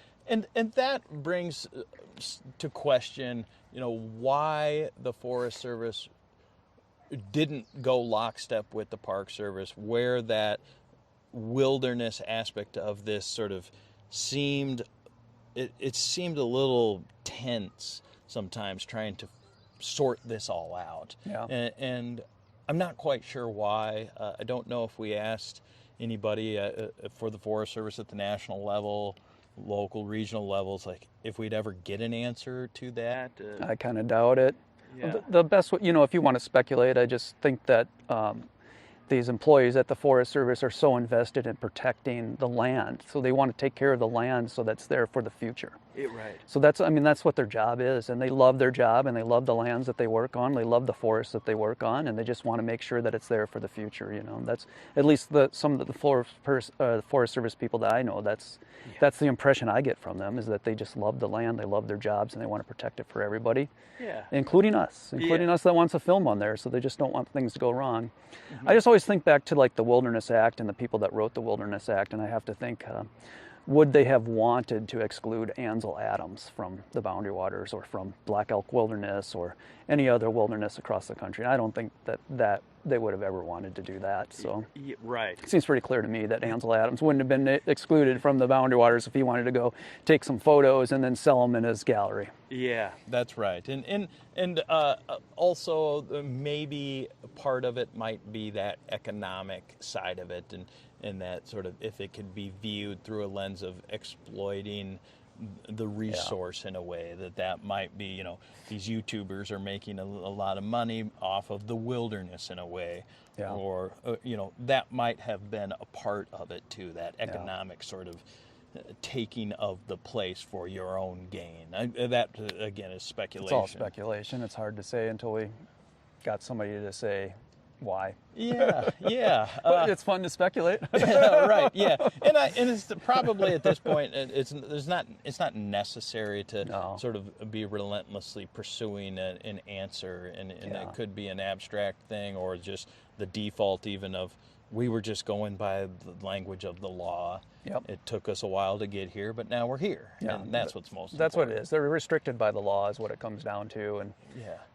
that brings to question, why the Forest Service didn't go lockstep with the Park Service, where that wilderness aspect of this sort of seemed a little tense sometimes, trying to sort this all out. And I'm not quite sure why. I don't know if we asked anybody for the Forest Service at the national level, local, regional levels, like if we'd ever get an answer to that. I kind of doubt it. Yeah. The best, if you want to speculate, I just think that these employees at the Forest Service are so invested in protecting the land, so they want to take care of the land so that's there for the future. Right. So that's what their job is, and they love their job, and they love the lands that they work on. They love the forests that they work on, and they just want to make sure that it's there for the future. That's at least some of the Forest Service people that I know. That's the impression I get from them, is that they just love the land, they love their jobs, and they want to protect it for everybody, including us that wants to film on there. So they just don't want things to go wrong. Mm-hmm. I just always think back to like the Wilderness Act and the people that wrote the Wilderness Act, and I have to think. Would they have wanted to exclude Ansel Adams from the Boundary Waters or from Black Elk Wilderness or any other wilderness across the country? And I don't think that they would have ever wanted to do that. So right. It seems pretty clear to me that Ansel Adams wouldn't have been excluded from the Boundary Waters if he wanted to go take some photos and then sell them in his gallery. Yeah, that's right. And also maybe part of it might be that economic side of it, and that sort of, if it could be viewed through a lens of exploiting the resource in a way, that might be, these YouTubers are making a lot of money off of the wilderness in a way, or that might have been a part of it too, that economic sort of taking of the place for your own gain. That again is speculation. It's all speculation. It's hard to say until we got somebody to say why. Yeah. But it's fun to speculate. Right. Yeah. And it's probably at this point it's not necessary to sort of be relentlessly pursuing an answer, and it could be an abstract thing, or just the default even of, we were just going by the language of the law. Yep. It took us a while to get here, but now we're here. Yeah. And that's what's most That's important. what it is. They're restricted by the law is what it comes down to. And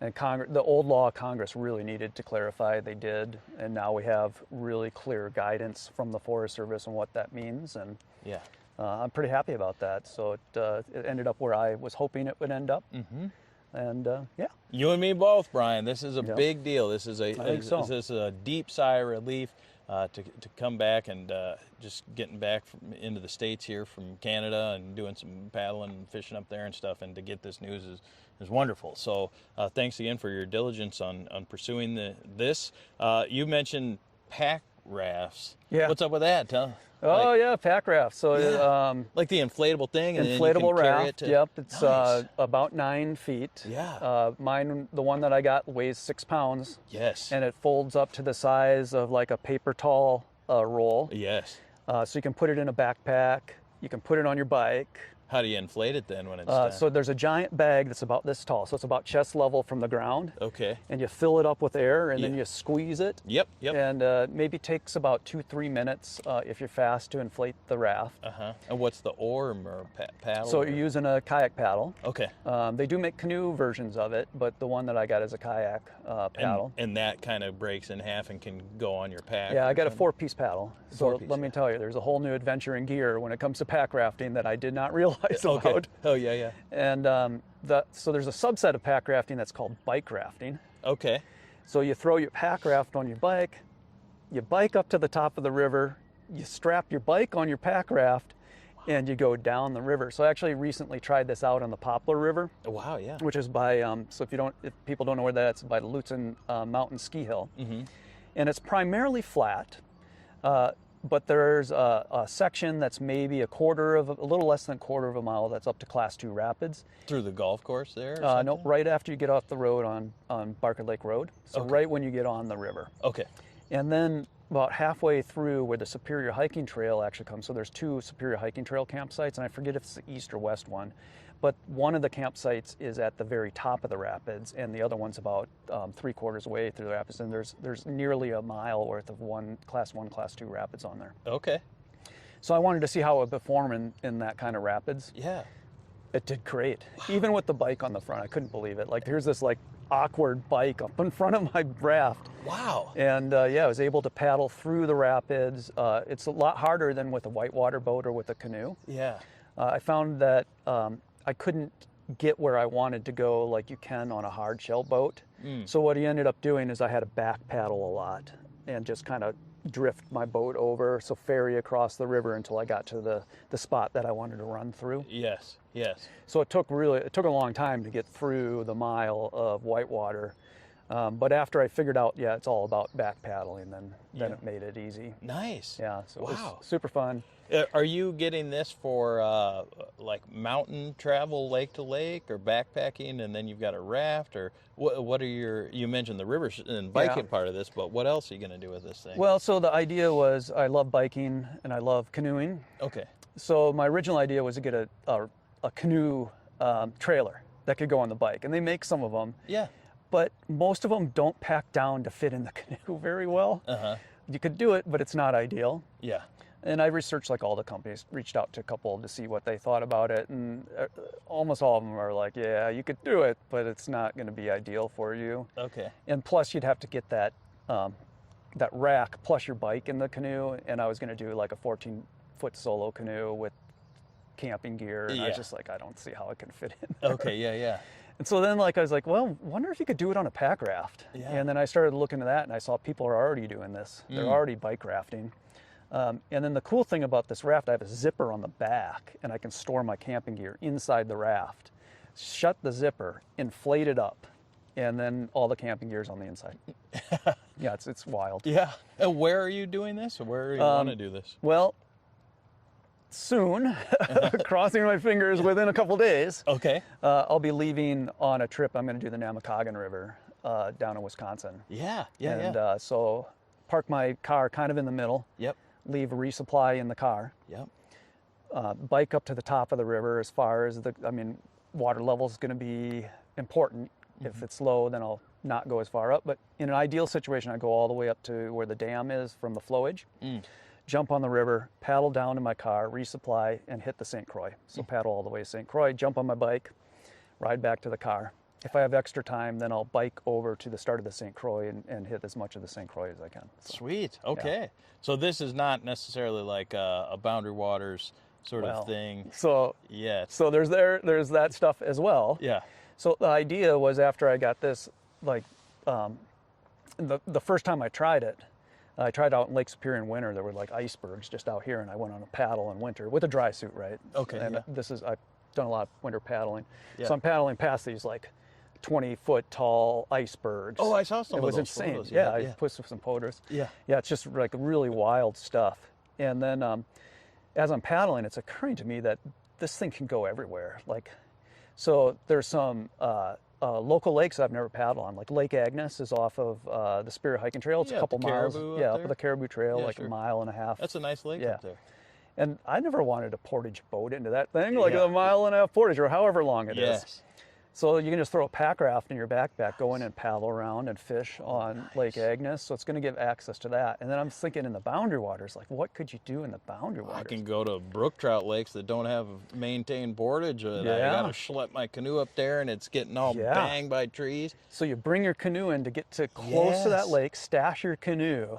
the old law Congress really needed to clarify. They did. And now we have really clear guidance from the Forest Service on what that means. And I'm pretty happy about that. So it ended up where I was hoping it would end up. Mm-hmm. And You and me both, Brian. This is a big deal. This is This is a deep sigh of relief to come back and just getting back into the States here from Canada and doing some paddling and fishing up there and stuff, and to get this news is wonderful. So thanks again for your diligence on pursuing this. You mentioned pack rafts. Yeah. What's up with that? pack raft. So like the inflatable thing, and inflatable then you can carry raft. it to... Yep, it's Nice. about 9 feet. Yeah. Mine, the one that I got, weighs 6 pounds. Yes. And it folds up to the size of like a paper towel roll. Yes. So you can put it in a backpack. You can put it on your bike. How do you inflate it then when it's So there's a giant bag that's about this tall. So it's about chest level from the ground. Okay. And you fill it up with air, and then you squeeze it. Yep. And maybe takes about 2-3 minutes if you're fast to inflate the raft. And what's the oar or paddle? So you're using a kayak paddle. Okay. They do make canoe versions of it, but the one that I got is a kayak paddle. And that kind of breaks in half and can go on your pack. Yeah, I got a 4-piece paddle. So 4-piece, let me tell you, there's a whole new adventure in gear when it comes to pack rafting that I did not realize Okay. about. Oh, yeah. And so there's a subset of pack rafting that's called bike rafting. Okay. So you throw your pack raft on your bike, you bike up to the top of the river, you strap your bike on your pack raft, and you go down the river. So I actually recently tried this out on the Poplar River. Oh, wow, yeah. Which is by, so if people don't know where that's, by the Lutzen Mountain Ski Hill. Mm-hmm. And it's primarily flat, but there's a section that's maybe a little less than a quarter of a mile that's up to Class 2 rapids. Through the golf course there? No, right after you get off the road on Barker Lake Road. So Okay. right when you get on the river. Okay. And then about halfway through where the Superior Hiking Trail actually comes. So there's 2 Superior Hiking Trail campsites, and I forget if it's the east or west one. But one of the campsites is at the very top of the rapids, and the other one's about 3/4 away through the rapids. And there's nearly a mile worth of Class 1, Class 2 rapids on there. Okay. So I wanted to see how it would perform in that kind of rapids. Yeah. It did great. Wow. Even with the bike on the front, I couldn't believe it. Like, here's this awkward bike up in front of my raft. Wow. And I was able to paddle through the rapids. It's a lot harder than with a whitewater boat or with a canoe. Yeah. I found that I couldn't get where I wanted to go like you can on a hard shell boat. So what he ended up doing is I had to back paddle a lot and just kind of drift my boat over, so ferry across the river until I got to the spot that I wanted to run through. Yes, yes. So it took a long time to get through the mile of whitewater. But after I figured out, it's all about back paddling, then it made it easy. Nice. Yeah, so it Wow. was super fun. Are you getting this for like mountain travel, lake to lake, or backpacking, and then you've got a raft, or what are you mentioned the river and biking part of this, but what else are you going to do with this thing? Well, so the idea was I love biking and I love canoeing. Okay. So my original idea was to get a canoe trailer that could go on the bike, and they make some of them. Yeah. But most of them don't pack down to fit in the canoe very well. Uh-huh. You could do it, but it's not ideal. Yeah. And I researched like all the companies, reached out to a couple to see what they thought about it, and almost all of them are like, yeah, you could do it, but it's not going to be ideal for you. Okay. And plus you'd have to get that rack plus your bike in the canoe, and I was going to do like a 14-foot solo canoe with camping gear, and I was just like, I don't see how it can fit in there. Okay, yeah. And so then I was like, well, wonder if you could do it on a pack raft. Yeah. And then I started looking at that, and I saw people are already doing this. They're already bike rafting. And then the cool thing about this raft, I have a zipper on the back, and I can store my camping gear inside the raft. Shut the zipper, inflate it up, and then all the camping gear's on the inside. Yeah, it's wild. Yeah. And where are you doing this, or where are you want to do this? Well, soon, crossing my fingers, within a couple days, Okay. I'll be leaving on a trip. I'm going to do the Namakagon River down in Wisconsin. Yeah. And so park my car kind of in the middle. Yep. Leave a resupply in the car. Yep. Bike up to the top of the river as far as water level is going to be important. If it's low, then I'll not go as far up. But in an ideal situation, I go all the way up to where the dam is from the flowage, jump on the river, paddle down to my car, resupply, and hit the St. Croix. So paddle all the way to St. Croix, jump on my bike, ride back to the car. If I have extra time, then I'll bike over to the start of the St. Croix and hit as much of the St. Croix as I can. So, Sweet. Okay. So this is not necessarily like a Boundary Waters sort of thing. So Yeah. there's that stuff as well. Yeah. So the idea was after I got this, the first time I tried it out in Lake Superior in winter. There were like icebergs just out here, and I went on a paddle in winter with a dry suit, right? Okay. And I've done a lot of winter paddling. Yeah. So I'm paddling past these like 20-foot tall icebergs. Oh, I saw some it of was those insane. photos. Yeah, I put some photos. Yeah. Yeah, it's just like really wild stuff. And then as I'm paddling, it's occurring to me that this thing can go everywhere. So there's some local lakes I've never paddled on. Like Lake Agnes is off of the Spirit Hiking Trail. It's a couple miles. Up the Caribou Trail, Sure. a mile and a half. That's a nice lake up there. And I never wanted a portage boat into that thing, like a mile and a half portage or however long it is. So you can just throw a pack raft in your backpack, go in and paddle around and fish on Lake Agnes. So it's going to give access to that. And then I'm thinking in the Boundary Waters, like what could you do in the Boundary Waters? I can go to brook trout lakes that don't have maintained portage. I got to schlep my canoe up there, and it's getting all banged by trees. So you bring your canoe in to get to close to that lake, stash your canoe,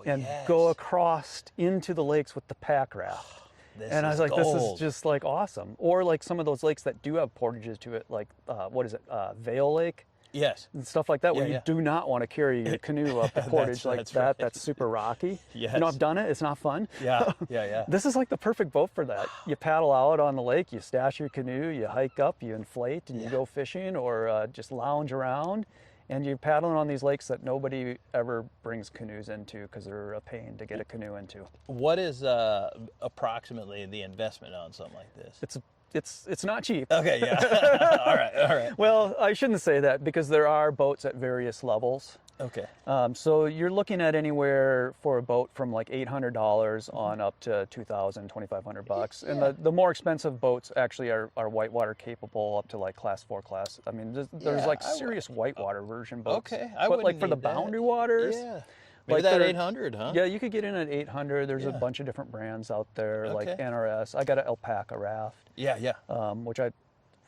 and go across into the lakes with the pack raft. And I was like, this is just like awesome. Or like some of those lakes that do have portages to it, like Vale Lake? Yes. And stuff like that, where you do not want to carry your canoe up the portage like that. Right. That's super rocky. Yes. You know, I've done it. It's not fun. Yeah. This is like the perfect boat for that. You paddle out on the lake, you stash your canoe, you hike up, you inflate, and you go fishing or just lounge around. And you're paddling on these lakes that nobody ever brings canoes into because they're a pain to get a canoe into. What is approximately the investment on something like this? It's not cheap. Okay, yeah. All right. Well, I shouldn't say that because there are boats at various levels. Okay. So you're looking at anywhere for a boat from like $800 on up to $2,000, $2,500. Yeah. And the more expensive boats actually are whitewater capable up to like class 4 class. I mean, there's like serious whitewater version boats. Okay. But like for the Boundary Waters. Yeah. Maybe that 800, huh? Yeah, you could get in at 800. There's a bunch of different brands out there, like NRS. I got an Alpaca raft. Yeah. Which I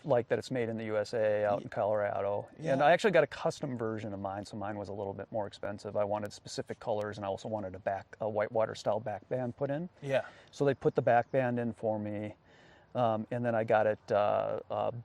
like that it's made in the USA out in Colorado. Yeah. And I actually got a custom version of mine, so mine was a little bit more expensive. I wanted specific colors, and I also wanted a whitewater style back band put in. Yeah. So they put the back band in for me. And then I got it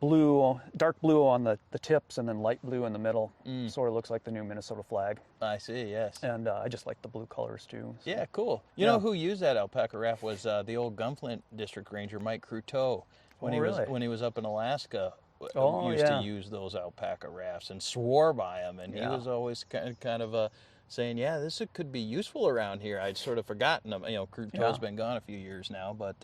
blue, dark blue on the tips, and then light blue in the middle. Sort of looks like the new Minnesota flag. I see, yes. And I just like the blue colors too. So. Yeah, cool. You know who used that alpaca raft was the old Gunflint District Ranger, Mike Cruteau. When he was up in Alaska, used to use those alpaca rafts and swore by them. And he was always kind of saying, yeah, this could be useful around here. I'd sort of forgotten him. You know, Cruteau's been gone a few years now, but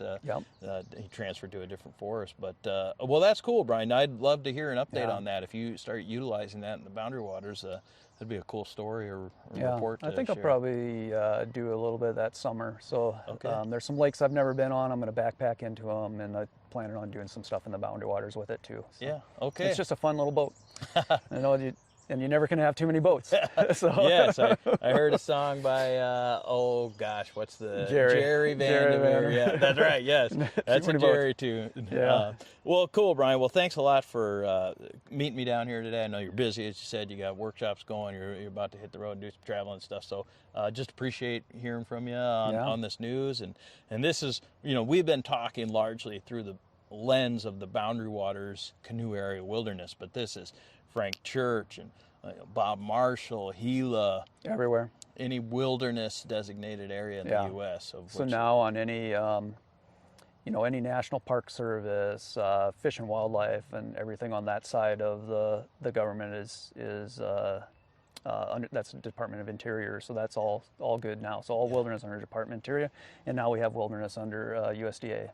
he transferred to a different forest. But, well, that's cool, Brian. I'd love to hear an update on that. If you start utilizing that in the boundary waters, that'd be a cool story or report to I think share. I'll probably do a little bit that summer. So there's some lakes I've never been on. I'm going to backpack into them, and I'm planning on doing some stuff in the boundary waters with it too. So yeah, okay. It's just a fun little boat. And you never can have too many boats. So. Yes, I heard a song by, what's the... Jerry Vandermeer. Yeah, that's right, yes. That's a Jerry tune. Yeah. Well, cool, Brian. Well, thanks a lot for meeting me down here today. I know you're busy, as you said. You got workshops going. You're about to hit the road and do some traveling and stuff. So just appreciate hearing from you on this news. And this is, we've been talking largely through the lens of the Boundary Waters Canoe Area Wilderness, but this is Frank Church and Bob Marshall, Gila, everywhere. Any wilderness designated area in the U.S. So now on any, any National Park Service, Fish and Wildlife, and everything on that side of the government is that's the Department of Interior. So that's all good now. So all wilderness under Department of Interior, and now we have wilderness under USDA.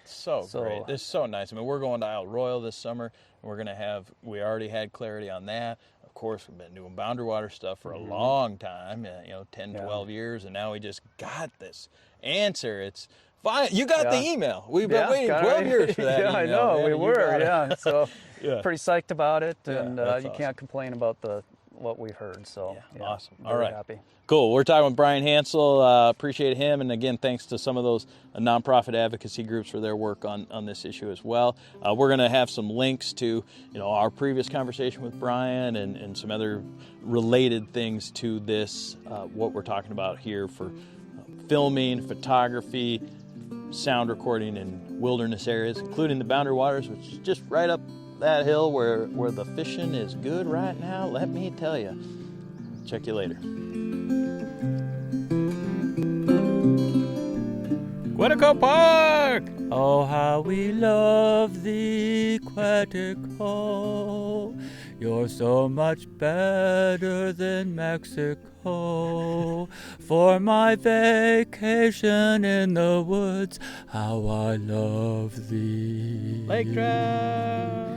So great. This is so nice. I mean, we're going to Isle Royale this summer, and we already had clarity on that. Of course, we've been doing boundary water stuff for a long time, 10, 12 years, and now we just got this answer. It's fine. You got the email. We've been waiting 12 years for that email. I know, man, we were, So pretty psyched about it, Yeah, and that's you awesome. can't complain about what we've heard. So awesome. Very All right. happy. Cool. We're talking with Bryan Hansel. Appreciate him. And again, thanks to some of those nonprofit advocacy groups for their work on this issue as well. We're going to have some links to our previous conversation with Bryan and some other related things to this, what we're talking about here for filming, photography, sound recording in wilderness areas, including the Boundary Waters, which is just right up that hill where the fishing is good right now. Let me tell you. Check you later. Quetico Park! Oh, how we love thee, Quetico. You're so much better than Mexico. For my vacation in the woods, how I love thee. Lake trout!